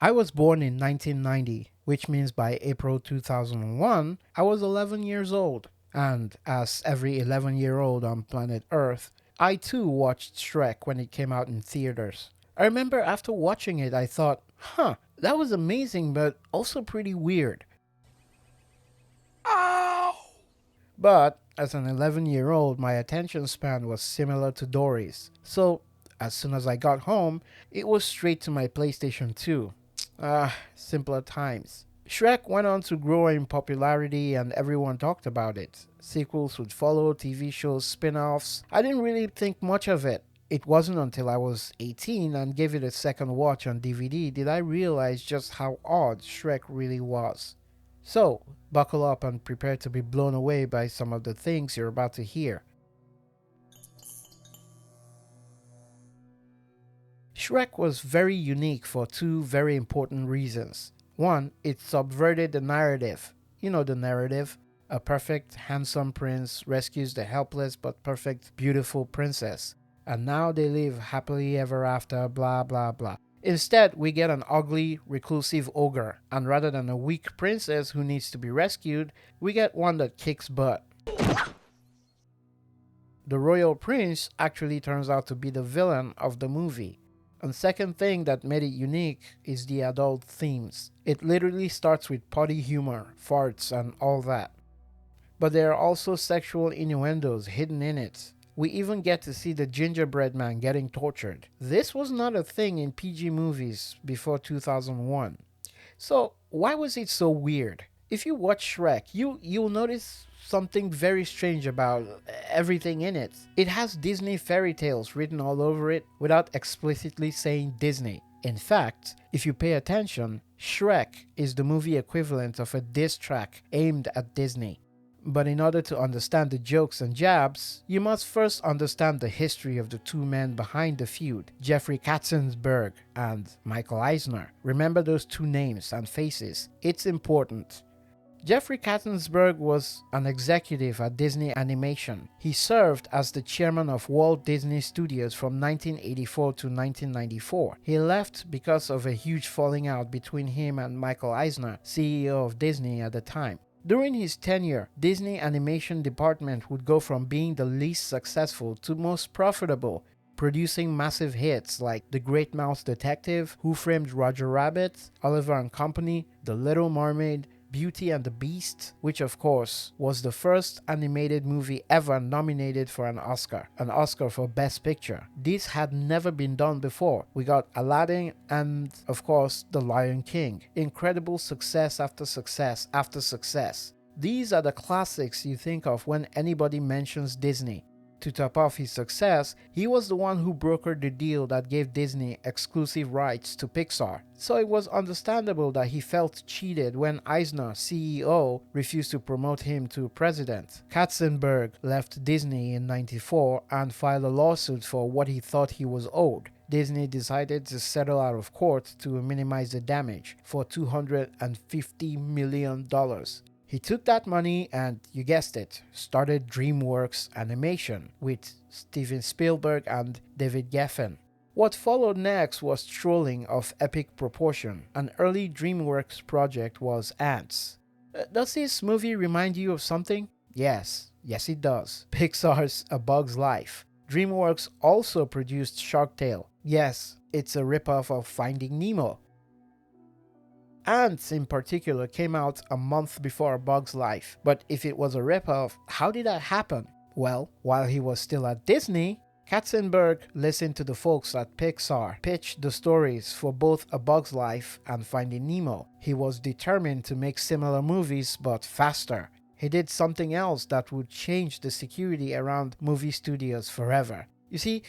I was born in 1990, which means by April 2001, I was 11 years old. And as every 11-year-old on planet Earth, I too watched Shrek when it came out in theaters. I remember after watching it, I thought, that was amazing, but also pretty weird. But as an 11-year-old, my attention span was similar to Dory's. So as soon as I got home, it was straight to my PlayStation 2. Simpler times. Shrek went on to grow in popularity and everyone talked about it. Sequels would follow, TV shows, spin offs. I didn't really think much of it. It wasn't until I was 18 and gave it a second watch on DVD did I realize just how odd Shrek really was. So, buckle up and prepare to be blown away by some of the things you're about to hear. Shrek was very unique for two very important reasons. One, it subverted the narrative. You know the narrative. A perfect, handsome prince rescues the helpless but perfect, beautiful princess. And now they live happily ever after, blah blah blah. Instead, we get an ugly, reclusive ogre, and rather than a weak princess who needs to be rescued, we get one that kicks butt. The royal prince actually turns out to be the villain of the movie. And second thing that made it unique is the adult themes. It literally starts with potty humor, farts, and all that. But there are also sexual innuendos hidden in it. We even get to see the gingerbread man getting tortured. This was not a thing in PG movies before 2001. So, why was it so weird? If you watch Shrek, you'll notice something very strange about everything in it. It has Disney fairy tales written all over it without explicitly saying Disney. In fact, if you pay attention, Shrek is the movie equivalent of a diss track aimed at Disney. But in order to understand the jokes and jabs, you must first understand the history of the two men behind the feud, Jeffrey Katzenberg and Michael Eisner. Remember those two names and faces. It's important. Jeffrey Katzenberg was an executive at Disney Animation. He served as the chairman of Walt Disney Studios from 1984 to 1994. He left because of a huge falling out between him and Michael Eisner, CEO of Disney at the time. During his tenure, Disney Animation Department would go from being the least successful to most profitable, producing massive hits like The Great Mouse Detective, Who Framed Roger Rabbit, Oliver and Company, The Little Mermaid, Beauty and the Beast, which of course was the first animated movie ever nominated for an Oscar for Best Picture. This had never been done before. We got Aladdin and of course The Lion King. Incredible success after success after success. These are the classics you think of when anybody mentions Disney. To top off his success, he was the one who brokered the deal that gave Disney exclusive rights to Pixar. So it was understandable that he felt cheated when Eisner, CEO, refused to promote him to president. Katzenberg left Disney in '94 and filed a lawsuit for what he thought he was owed. Disney decided to settle out of court to minimize the damage for $250 million. He took that money and, you guessed it, started DreamWorks Animation with Steven Spielberg and David Geffen. What followed next was trolling of epic proportion. An early DreamWorks project was Ants. Does this movie remind you of something? Yes it does. Pixar's A Bug's Life. DreamWorks also produced Shark Tale. Yes, it's a ripoff of Finding Nemo. Ants in particular came out a month before A Bug's Life. But if it was a ripoff, how did that happen? Well, while he was still at Disney, Katzenberg listened to the folks at Pixar pitch the stories for both A Bug's Life and Finding Nemo. He was determined to make similar movies but faster. He did something else that would change the security around movie studios forever. You see,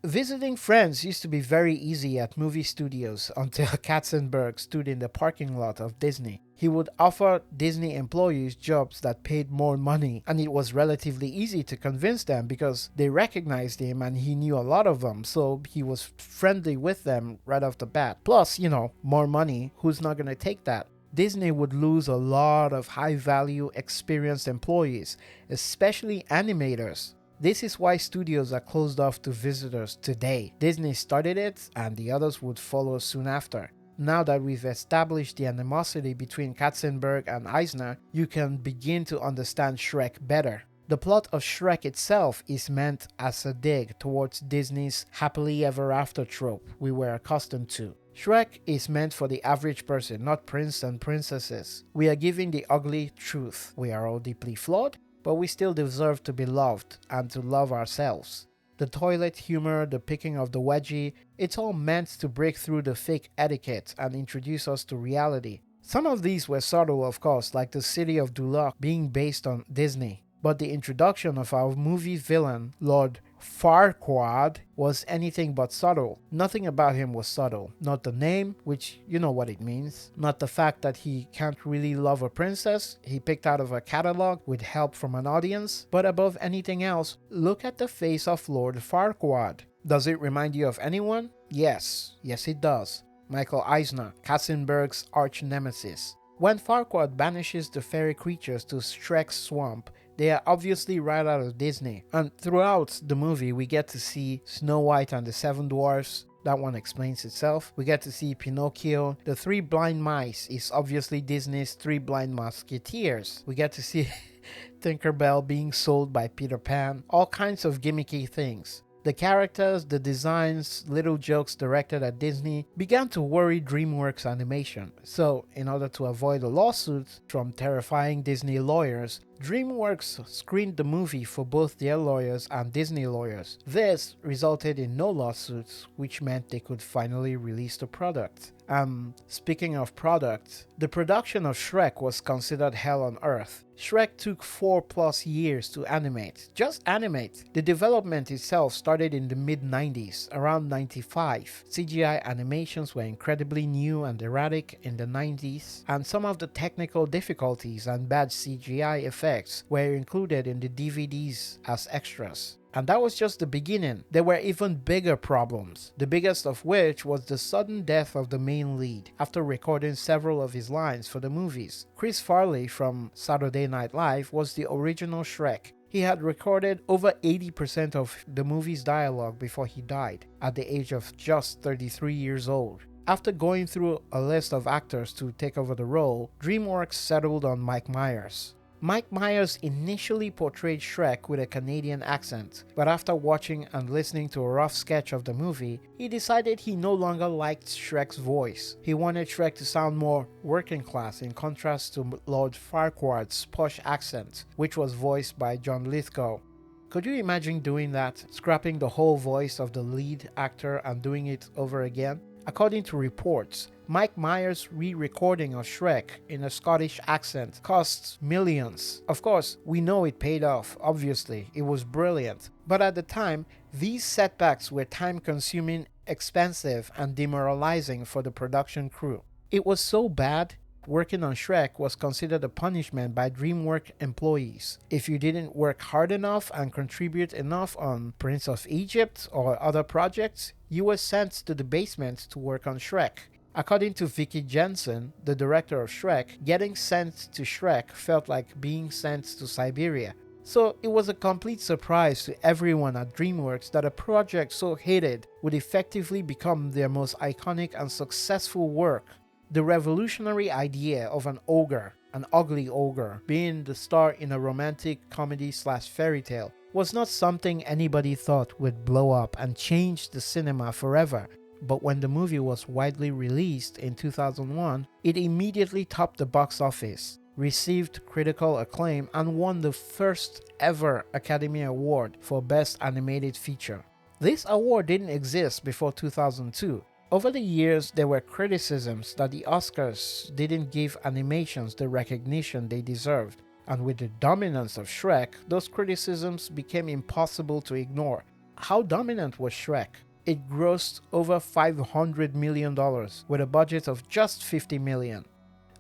visiting friends used to be very easy at movie studios until Katzenberg stood in the parking lot of Disney. He would offer Disney employees jobs that paid more money, and it was relatively easy to convince them because they recognized him and he knew a lot of them, so he was friendly with them right off the bat. Plus, more money, who's not going to take that? Disney would lose a lot of high-value, experienced employees, especially animators. This is why studios are closed off to visitors today. Disney started it, and the others would follow soon after. Now that we've established the animosity between Katzenberg and Eisner, you can begin to understand Shrek better. The plot of Shrek itself is meant as a dig towards Disney's happily ever after trope we were accustomed to. Shrek is meant for the average person, not prince and princesses. We are giving the ugly truth. We are all deeply flawed, but we still deserve to be loved and to love ourselves. The toilet humor, the picking of the wedgie, it's all meant to break through the fake etiquette and introduce us to reality. Some of these were subtle, of course, like the city of Duloc being based on Disney. But the introduction of our movie villain, Lord Farquaad, was anything but subtle. Nothing about him was subtle. Not the name, which you know what it means. Not the fact that he can't really love a princess he picked out of a catalog with help from an audience. But above anything else, look at the face of Lord Farquaad. Does it remind you of anyone? Yes. Yes it does. Michael Eisner, Katzenberg's arch nemesis. When Farquaad banishes the fairy creatures to Shrek's swamp, they are obviously right out of Disney, and throughout the movie we get to see Snow White and the Seven Dwarfs. That one explains itself. We get to see Pinocchio. The Three Blind Mice is obviously Disney's Three Blind Musketeers. We get to see Tinkerbell being sold by Peter Pan. All kinds of gimmicky things. The characters, the designs, little jokes directed at Disney began to worry DreamWorks Animation. So, in order to avoid a lawsuit from terrifying Disney lawyers, DreamWorks screened the movie for both their lawyers and Disney lawyers. This resulted in no lawsuits, which meant they could finally release the product. Speaking of product, the production of Shrek was considered hell on earth. Shrek took 4+ years to animate. Just animate. The development itself started in the mid-90s, around 95. CGI animations were incredibly new and erratic in the 90s, and some of the technical difficulties and bad CGI effects were included in the DVDs as extras. And that was just the beginning. There were even bigger problems, the biggest of which was the sudden death of the main lead after recording several of his lines for the movies. Chris Farley from Saturday Night Live was the original Shrek. He had recorded over 80% of the movie's dialogue before he died, at the age of just 33 years old. After going through a list of actors to take over the role, DreamWorks settled on Mike Myers. Mike Myers initially portrayed Shrek with a Canadian accent, but after watching and listening to a rough sketch of the movie, he decided he no longer liked Shrek's voice. He wanted Shrek to sound more working class in contrast to Lord Farquaad's posh accent, which was voiced by John Lithgow. Could you imagine doing that? Scrapping the whole voice of the lead actor and doing it over again? According to reports, Mike Myers' re-recording of Shrek in a Scottish accent costs millions. Of course, we know it paid off, obviously, it was brilliant. But at the time, these setbacks were time-consuming, expensive, and demoralizing for the production crew. It was so bad, working on Shrek was considered a punishment by DreamWorks employees. If you didn't work hard enough and contribute enough on Prince of Egypt or other projects, you were sent to the basement to work on Shrek. According to Vicky Jensen, the director of Shrek, getting sent to Shrek felt like being sent to Siberia. So it was a complete surprise to everyone at DreamWorks that a project so hated would effectively become their most iconic and successful work. The revolutionary idea of an ogre, an ugly ogre, being the star in a romantic comedy/fairy tale was not something anybody thought would blow up and change the cinema forever. But when the movie was widely released in 2001, it immediately topped the box office, received critical acclaim, and won the first ever Academy Award for Best Animated Feature. This award didn't exist before 2002. Over the years, there were criticisms that the Oscars didn't give animations the recognition they deserved, and with the dominance of Shrek, those criticisms became impossible to ignore. How dominant was Shrek? It grossed over $500 million with a budget of just $50 million.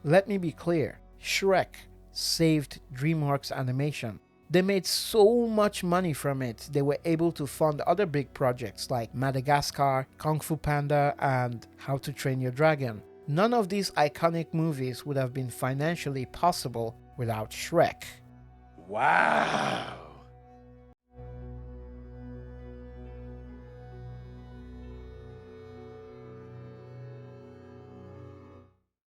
Let me be clear, Shrek saved DreamWorks Animation. They made so much money from it, they were able to fund other big projects like Madagascar, Kung Fu Panda, and How to Train Your Dragon. None of these iconic movies would have been financially possible without Shrek. Wow!